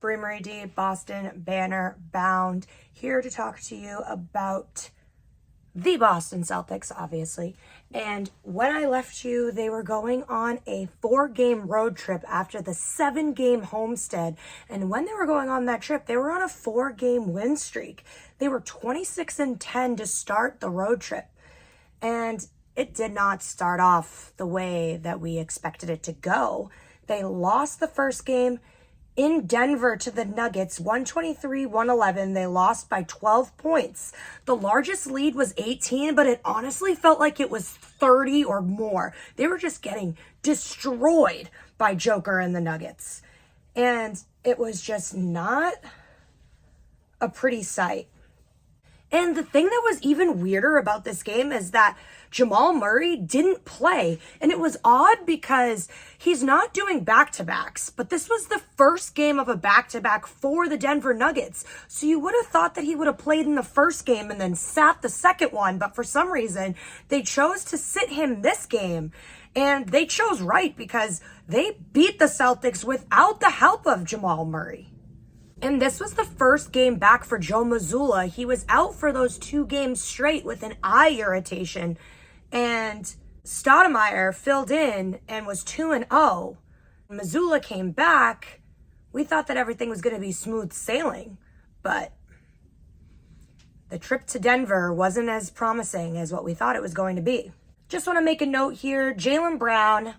Bremery D, Boston Banner Bound, here to talk to you about the Boston Celtics, obviously. And when I left you, they were going on a 4-game road trip after the 7-game homestand. And when they were going on that trip, they were on a 4-game win streak. They were 26-10 to start the road trip. And it did not start off the way that we expected it to go. They lost the first game in Denver to the Nuggets, 123-111. They lost by 12 points. The largest lead was 18, but it honestly felt like it was 30 or more. They were just getting destroyed by Joker and the Nuggets. And it was just not a pretty sight. And the thing that was even weirder about this game is that Jamal Murray didn't play. And it was odd because he's not doing back-to-backs, but this was the first game of a back-to-back for the Denver Nuggets. So you would have thought that he would have played in the first game and then sat the second one, but for some reason, they chose to sit him this game. And they chose right because they beat the Celtics without the help of Jamal Murray. And this was the first game back for Joe Mazzulla. He was out for those 2 games straight with an eye irritation. And Stoudemire filled in and was 2-0. Mazzulla came back. We thought that everything was going to be smooth sailing. But the trip to Denver wasn't as promising as what we thought it was going to be. Just want to make a note here. Jaylen Brown,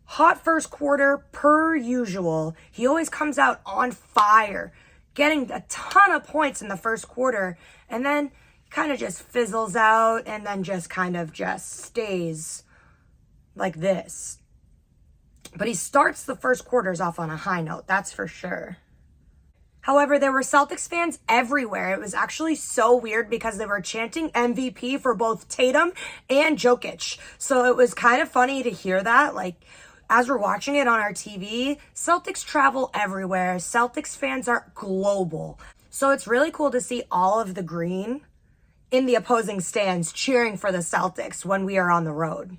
hot first quarter per usual. He always comes out on fire, getting a ton of points in the first quarter, and then kind of just fizzles out and then just kind of just stays like this. But he starts the first quarters off on a high note, that's for sure. However, there were Celtics fans everywhere. It was actually so weird because they were chanting MVP for both Tatum and Jokic. So it was kind of funny to hear that, like, as we're watching it on our TV, Celtics travel everywhere. Celtics fans are global. So it's really cool to see all of the green in the opposing stands cheering for the Celtics when we are on the road.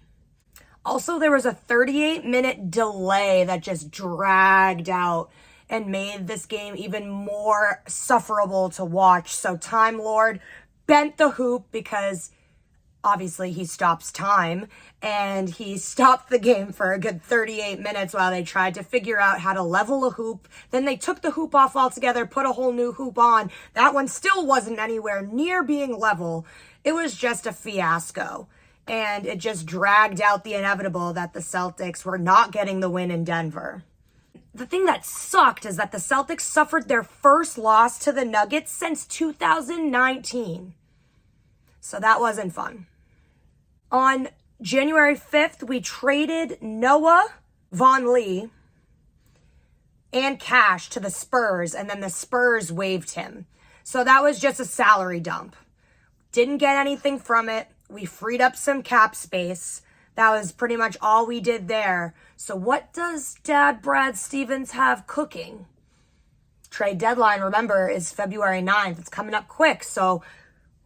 Also, there was a 38-minute delay that just dragged out and made this game even more sufferable to watch. So Time Lord bent the hoop because obviously he stops time, and he stopped the game for a good 38 minutes while they tried to figure out how to level a hoop. Then they took the hoop off altogether, put a whole new hoop on. That one still wasn't anywhere near being level. It was just a fiasco. And it just dragged out the inevitable that the Celtics were not getting the win in Denver. The thing that sucked is that the Celtics suffered their first loss to the Nuggets since 2019. So that wasn't fun. On January 5th, we traded Noah Vonleh and cash to the Spurs, and then the Spurs waived him. So that was just a salary dump. Didn't get anything from it. We freed up some cap space. That was pretty much all we did there. So what does Dad Brad Stevens have cooking? Trade deadline, remember, is February 9th. It's coming up quick, so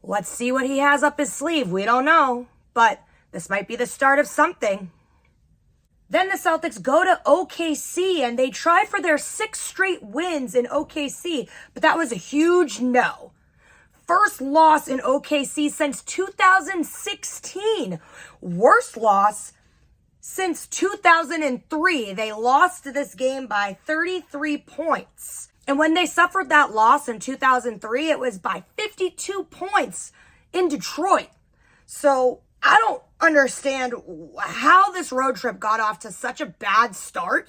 let's see what he has up his sleeve. We don't know, but this might be the start of something. Then the Celtics go to OKC, and they try for their 6th straight wins in OKC, but that was a huge no. First loss in OKC since 2016. Worst loss since 2003. They lost this game by 33 points. And when they suffered that loss in 2003, it was by 52 points in Detroit. So I don't understand how this road trip got off to such a bad start.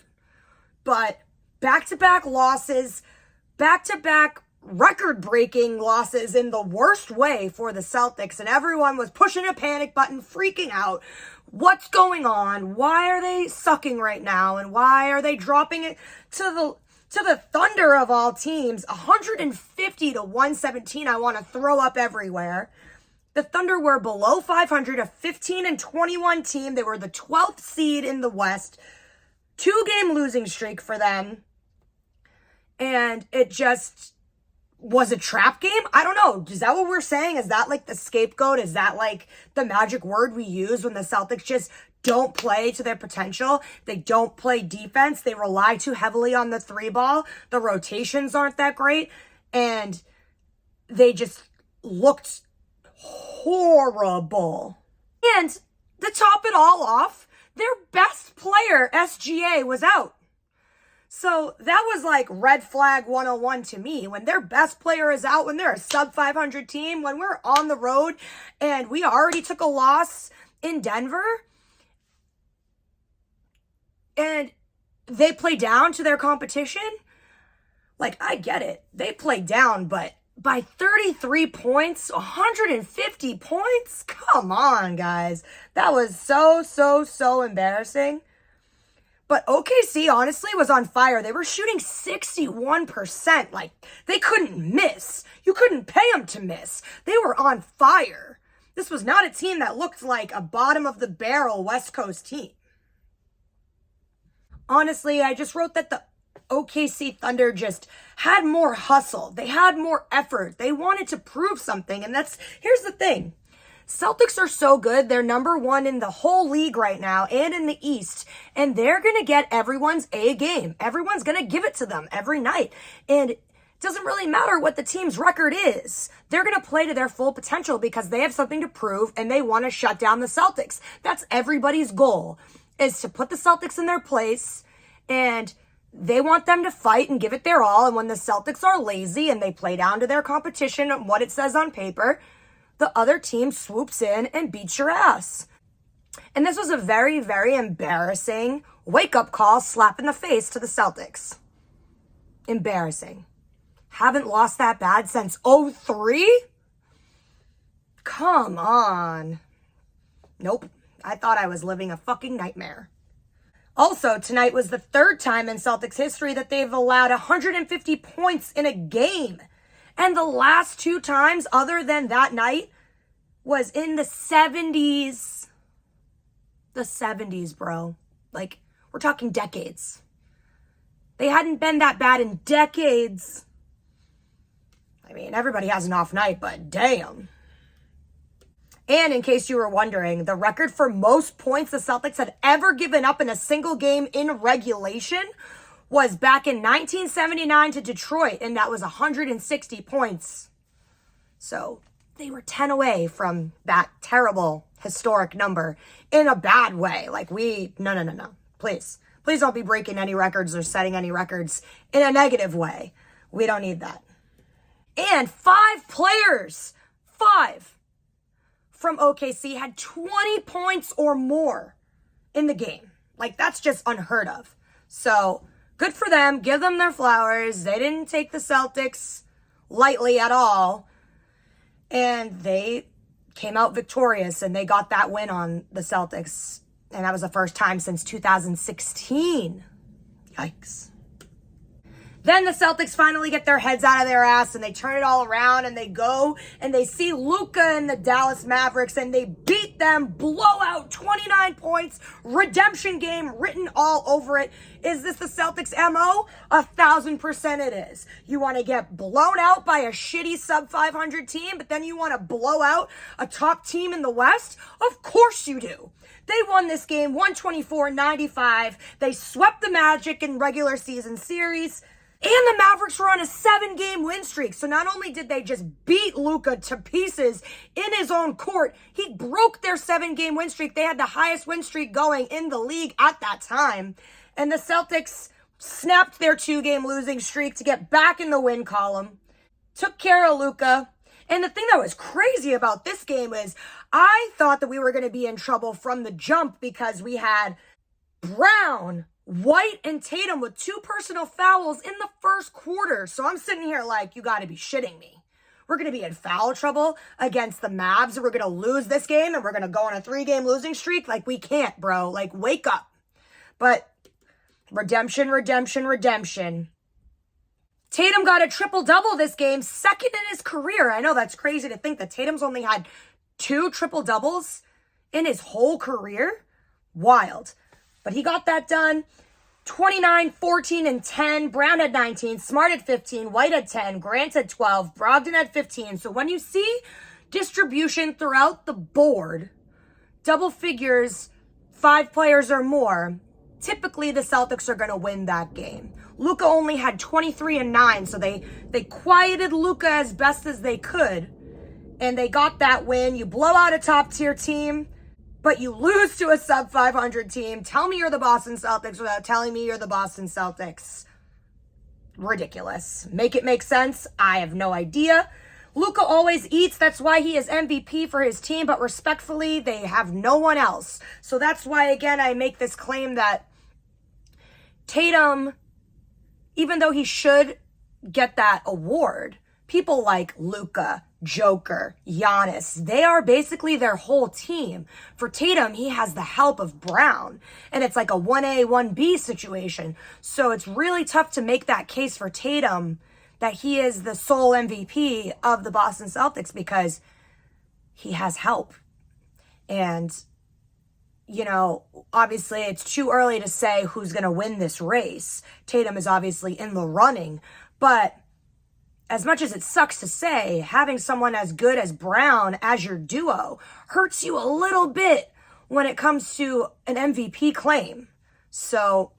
But back-to-back losses, back-to-back record-breaking losses in the worst way for the Celtics. And everyone was pushing a panic button, freaking out. What's going on? Why are they sucking right now? And why are they dropping it to the Thunder of all teams? 150-117. I want to throw up everywhere. The Thunder were below 500, a 15-21 team. They were the 12th seed in the West. 2-game losing streak for them. And it just was a trap game. I don't know. Is that what we're saying? Is that like the scapegoat? Is that like the magic word we use when the Celtics just don't play to their potential. They don't play defense. They rely too heavily on the 3-ball. The rotations aren't that great. And they just looked horrible. And to top it all off, their best player, SGA, was out. So that was like red flag 101 to me. When their best player is out, when they're a sub 500 team, when we're on the road and we already took a loss in Denver and they play down to their competition, like, I get it. They play down, but by 33 points, 150 points? Come on, guys. That was so embarrassing. But OKC, honestly, was on fire. They were shooting 61%. Like, they couldn't miss. You couldn't pay them to miss. They were on fire. This was not a team that looked like a bottom-of-the-barrel West Coast team. Honestly, I just wrote that the OKC Thunder just had more hustle. They had more effort. They wanted to prove something. And here's the thing. Celtics are so good. They're number one in the whole league right now and in the East. And they're going to get everyone's A game. Everyone's going to give it to them every night. And it doesn't really matter what the team's record is. They're going to play to their full potential because they have something to prove and they want to shut down the Celtics. That's everybody's goal, is to put the Celtics in their place, and they want them to fight and give it their all. And when the Celtics are lazy and they play down to their competition and what it says on paper, the other team swoops in and beats your ass. And this was a very embarrassing wake-up call, slap in the face to the Celtics. Embarrassing. Haven't lost that bad since 2003? Come on. Nope. I thought I was living a fucking nightmare. Also, tonight was the third time in Celtics history that they've allowed 150 points in a game. And the last two times, other than that night, was in the 70s. The 70s, bro. Like, we're talking decades. They hadn't been that bad in decades. I mean, everybody has an off night, but damn. And in case you were wondering, the record for most points the Celtics had ever given up in a single game in regulation was back in 1979 to Detroit, and that was 160 points. So they were 10 away from that terrible historic number in a bad way. Like, no. Please don't be breaking any records or setting any records in a negative way. We don't need that. And 5 players, 5 from OKC had 20 points or more in the game. Like, that's just unheard of. So good for them. Give them their flowers. They didn't take the Celtics lightly at all. And they came out victorious, and they got that win on the Celtics. And that was the first time since 2016. Yikes. Then the Celtics finally get their heads out of their ass and they turn it all around and they go and they see Luka and the Dallas Mavericks and they beat them, blowout, 29 points, redemption game written all over it. Is this the Celtics MO? 1,000% it is. You want to get blown out by a shitty sub 500 team, but then you want to blow out a top team in the West? Of course you do. They won this game 124-95. They swept the Magic in regular season series. And the Mavericks were on a 7-game win streak. So not only did they just beat Luka to pieces in his own court, he broke their 7-game win streak. They had the highest win streak going in the league at that time. And the Celtics snapped their 2-game losing streak to get back in the win column. Took care of Luka. And the thing that was crazy about this game is I thought that we were going to be in trouble from the jump because we had Brown, White, and Tatum with 2 personal fouls in the first quarter. So I'm sitting here like, you got to be shitting me. We're going to be in foul trouble against the Mavs. We're going to lose this game and we're going to go on a 3-game losing streak. Like, we can't, bro. Like, wake up. But redemption. Tatum got a triple-double this game, second in his career. I know that's crazy to think that Tatum's only had 2 triple-doubles in his whole career. Wild. But he got that done. 29, 14, and 10. Brown had 19. Smart had 15. White had 10. Grant had 12. Brogdon had 15. So when you see distribution throughout the board, double figures 5 players or more, typically the Celtics are going to win that game. Luka only had 23 and 9, so they quieted Luka as best as they could, and they got that win. You blow out a top-tier team, but you lose to a sub-500 team. Tell me you're the Boston Celtics without telling me you're the Boston Celtics. Ridiculous. Make it make sense? I have no idea. Luka always eats. That's why he is MVP for his team, but respectfully, they have no one else. So that's why, again, I make this claim that Tatum, even though he should get that award, people like Luka, Joker, Giannis, they are basically their whole team. For Tatum, he has the help of Brown, and it's like a 1A, 1B situation. So it's really tough to make that case for Tatum that he is the sole MVP of the Boston Celtics because he has help. And, you know, obviously it's too early to say who's going to win this race. Tatum is obviously in the running, but as much as it sucks to say, having someone as good as Brown as your duo hurts you a little bit when it comes to an MVP claim. So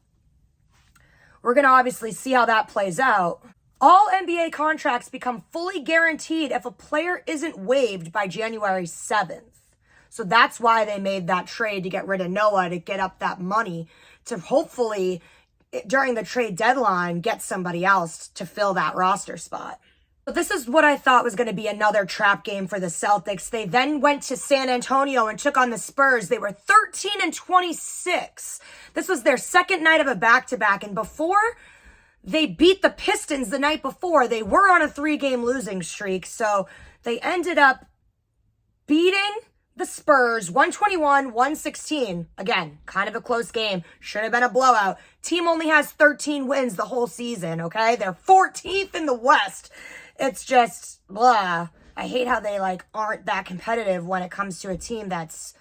we're going to obviously see how that plays out. All NBA contracts become fully guaranteed if a player isn't waived by January 7th. So that's why they made that trade to get rid of Noah, to get up that money, to hopefully, during the trade deadline, get somebody else to fill that roster spot. So this is what I thought was going to be another trap game for the Celtics. They then went to San Antonio and took on the Spurs. They were 13 and 26. This was their second night of a back-to-back, and before they beat the Pistons the night before, they were on a 3-game losing streak. So they ended up beating the Spurs 121-116. Again, kind of a close game. Should have been a blowout. Team only has 13 wins the whole season, okay? They're 14th in the West. It's just, blah. I hate how they, aren't that competitive when it comes to a team that's,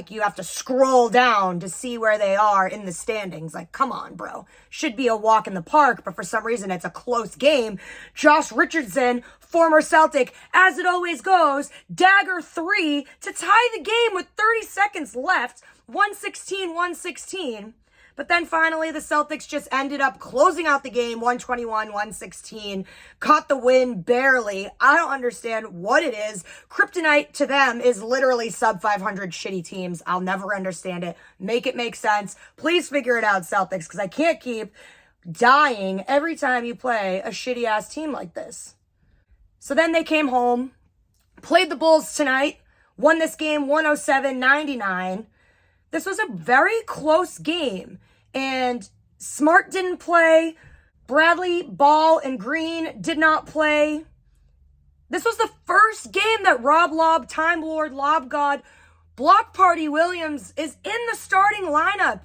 you have to scroll down to see where they are in the standings. Come on, bro. Should be a walk in the park, but for some reason it's a close game. Josh Richardson, former Celtic, as it always goes, dagger 3 to tie the game with 30 seconds left, 116-116. But then finally, the Celtics just ended up closing out the game, 121-116. Caught the win barely. I don't understand what it is. Kryptonite to them is literally sub-500 shitty teams. I'll never understand it. Make it make sense. Please figure it out, Celtics, because I can't keep dying every time you play a shitty-ass team like this. So then they came home, played the Bulls tonight, won this game 107-99. This was a very close game, and Smart didn't play. Bradley, Ball, and Green did not play. This was the first game that Rob Lob, Time Lord, Lob God, Block Party Williams is in the starting lineup,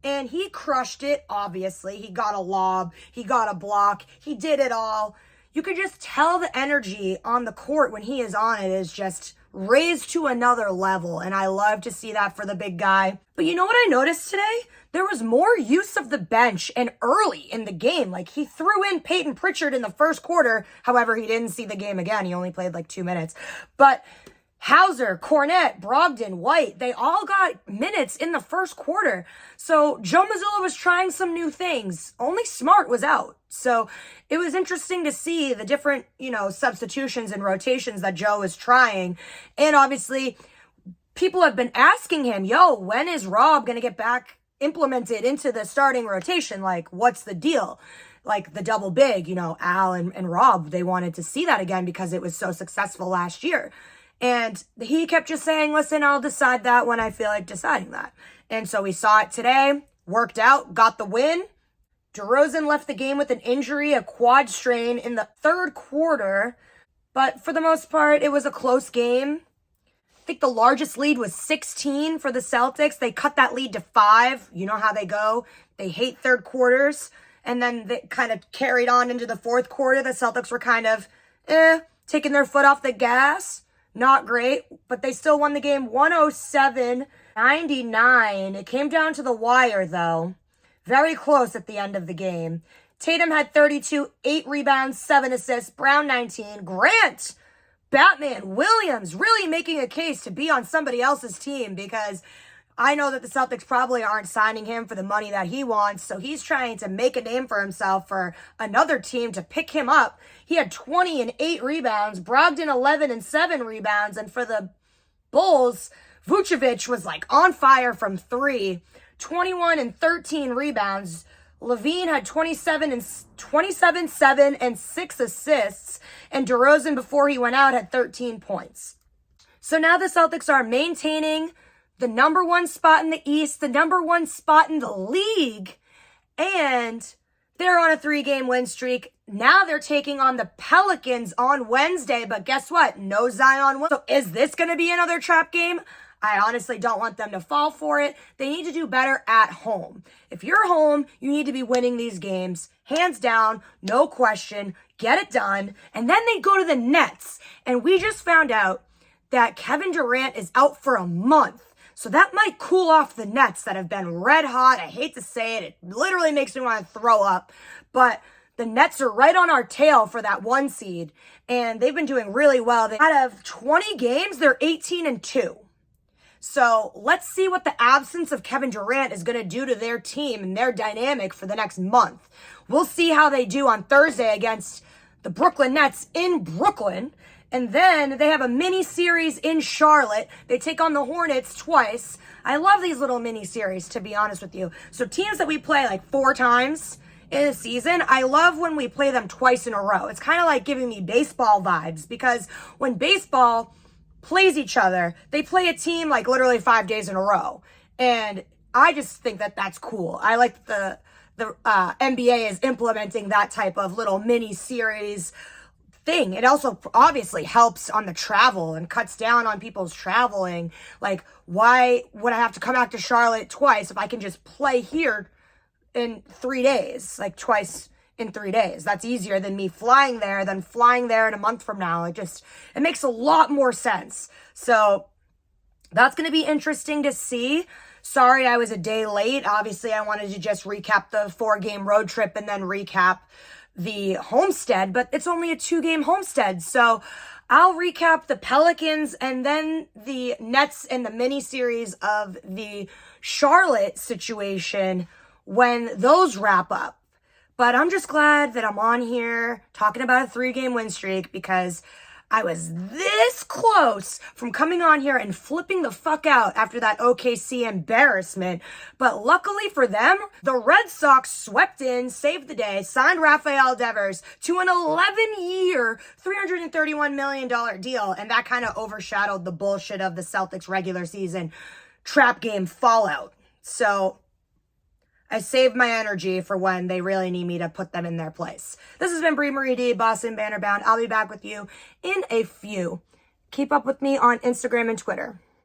and he crushed it, obviously. He got a lob, he got a block, he did it all. You could just tell the energy on the court when he is on it is just raised to another level, and I love to see that for the big guy. But you know what I noticed today? There was more use of the bench and early in the game. He threw in Peyton Pritchard in the first quarter. However, he didn't see the game again. He only played 2 minutes. But Hauser, Cornette, Brogdon, White, they all got minutes in the first quarter. So Joe Mazzulla was trying some new things. Only Smart was out. So it was interesting to see the different, substitutions and rotations that Joe was trying. And obviously, people have been asking him, when is Rob going to get back implemented into the starting rotation? What's the deal? The double big, Al and Rob, they wanted to see that again because it was so successful last year. And he kept just saying, listen, I'll decide that when I feel like deciding that. And so we saw it today, worked out, got the win. DeRozan left the game with an injury, a quad strain in the third quarter. But for the most part, it was a close game. I think the largest lead was 16 for the Celtics. They cut that lead to 5. You know how they go. They hate third quarters. And then they kind of carried on into the fourth quarter. The Celtics were kind of, taking their foot off the gas. Not great, but they still won the game 107-99. It came down to the wire, though. Very close at the end of the game. Tatum had 32, 8 rebounds, 7 assists. Brown, 19. Grant, Batman, Williams, really making a case to be on somebody else's team because I know that the Celtics probably aren't signing him for the money that he wants, so he's trying to make a name for himself for another team to pick him up. He had 20 and 8 rebounds, Brogdon 11 and 7 rebounds, and for the Bulls, Vucevic was like on fire from 3, 21 and 13 rebounds. Levine had 27, 7, and 6 assists, and DeRozan, before he went out, had 13 points. So now the Celtics are maintaining the number 1 spot in the East, the number 1 spot in the league, and they're on a 3-game win streak. Now they're taking on the Pelicans on Wednesday, but guess what? No Zion. So is this going to be another trap game? I honestly don't want them to fall for it. They need to do better at home. If you're home, you need to be winning these games. Hands down, no question. Get it done. And then they go to the Nets. And we just found out that Kevin Durant is out for a month. So that might cool off the Nets that have been red hot. I hate to say it. It literally makes me want to throw up. But the Nets are right on our tail for that 1 seed. And they've been doing really well. Out of 20 games, they're 18 and 2. So let's see what the absence of Kevin Durant is going to do to their team and their dynamic for the next month. We'll see how they do on Thursday against the Brooklyn Nets in Brooklyn. And then they have a mini series in Charlotte. They take on the Hornets twice. I love these little mini series, to be honest with you. So teams that we play like 4 times in a season, I love when we play them twice in a row. It's kind of like giving me baseball vibes, because when baseball plays each other, they play a team like literally 5 days in a row. And I just think that that's cool. I like the NBA is implementing that type of little mini series thing. It also obviously helps on the travel and cuts down on people's traveling. Like, why would I have to come back to Charlotte twice if I can just play here in 3 days, like twice in 3 days? That's easier than me flying there than flying there in a month from now. It makes a lot more sense. So that's going to be interesting to see. Sorry, I was a day late. Obviously, I wanted to just recap the 4-game road trip and then recap the homestead, but it's only a 2-game homestead. So I'll recap the Pelicans and then the Nets and the mini series of the Charlotte situation when those wrap up. But I'm just glad that I'm on here talking about a 3-game win streak, because I was this close from coming on here and flipping the fuck out after that OKC embarrassment. But luckily for them, the Red Sox swept in, saved the day, signed Rafael Devers to an 11-year, $331 million deal. And that kind of overshadowed the bullshit of the Celtics regular season trap game fallout. So I saved my energy for when they really need me to put them in their place. This has been Brie Marie D, Boston Banner Bound. I'll be back with you in a few. Keep up with me on Instagram and Twitter.